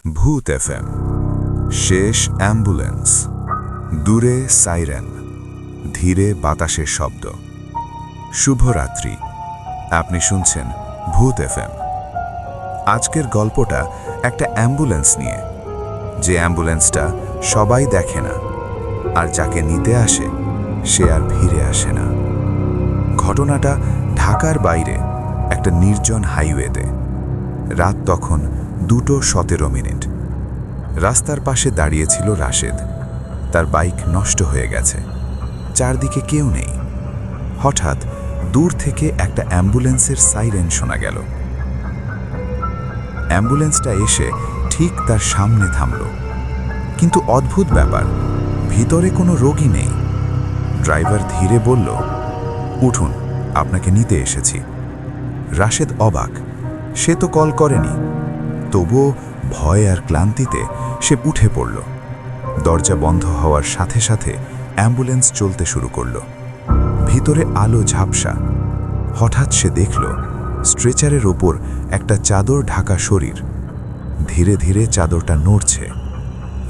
ভূত এফএম। শেষ অ্যাম্বুলেন্স, দূরে সাইরেন, ধীরে বাতাসের শব্দ। শুভরাত্রি, আপনি শুনছেন ভূত এফএম। আজকের গল্পটা একটা অ্যাম্বুলেন্স নিয়ে, যে অ্যাম্বুলেন্সটা সবাই দেখে না, আর যাকে নিতে আসে সে আর ফিরে আসে না। ঘটনাটা ঢাকার বাইরে একটা নির্জন হাইওয়েতে। রাত তখন 2:17। রাস্তার পাশে দাঁড়িয়েছিল রাশেদ। তার বাইক নষ্ট হয়ে গেছে, চারদিকে কেউ নেই। হঠাৎ দূর থেকে একটা অ্যাম্বুলেন্সের সাইরেন শোনা গেল। অ্যাম্বুলেন্সটা এসে ঠিক তার সামনে থামল। কিন্তু অদ্ভুত ব্যাপার, ভিতরে কোনো রোগী নেই। ড্রাইভার ধীরে বলল, উঠুন, আপনাকে নিতে এসেছি। রাশেদ অবাক, সে তো কল করেনি। তবুও ভয় আর ক্লান্তিতে সে উঠে পড়ল। দরজা বন্ধ হওয়ার সাথে সাথে অ্যাম্বুলেন্স চলতে শুরু করল। ভিতরে আলো ঝাপসা। হঠাৎ সে দেখল স্ট্রেচারের ওপর একটা চাদর ঢাকা শরীর। ধীরে ধীরে চাদরটা নড়ছে।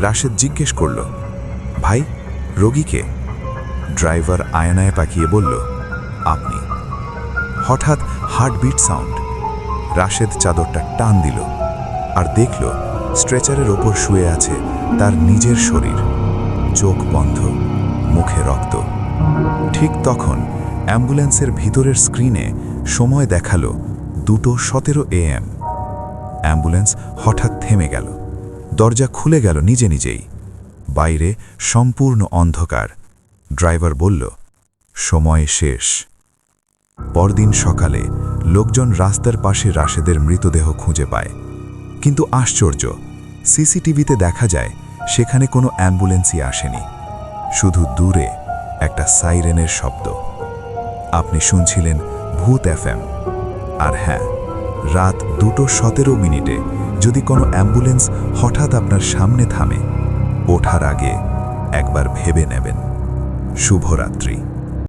রাশেদ জিজ্ঞেস করল, ভাই, রোগীকে? ড্রাইভার আয়নায় পাকিয়ে বলল, আপনি। হঠাৎ হার্টবিট সাউন্ড। রাশেদ চাদরটা টান দিল আর দেখল স্ট্রেচারের ওপর শুয়ে আছে তার নিজের শরীর, চোখ বন্ধ, মুখে রক্ত। ঠিক তখন অ্যাম্বুলেন্সের ভিতরের স্ক্রিনে সময় দেখালো 2:17 AM। অ্যাম্বুলেন্স হঠাৎ থেমে গেল। দরজা খুলে গেল নিজে নিজেই। বাইরে সম্পূর্ণ অন্ধকার। ড্রাইভার বলল, সময় শেষ। পরদিন সকালে লোকজন রাস্তার পাশে রাশেদের মৃতদেহ খুঁজে পায়। কিন্তু আশ্চর্য, সিসিটিভিতে দেখা যায় সেখানে কোনো অ্যাম্বুলেন্সই আসেনি, শুধু দূরে একটা সাইরেনের শব্দ। আপনি শুনছিলেন ভূত এফএম। আর হ্যাঁ, রাত 2:17 যদি কোনো অ্যাম্বুলেন্স হঠাৎ আপনার সামনে থামে, ওঠার আগে একবার ভেবে নেবেন। শুভরাত্রি।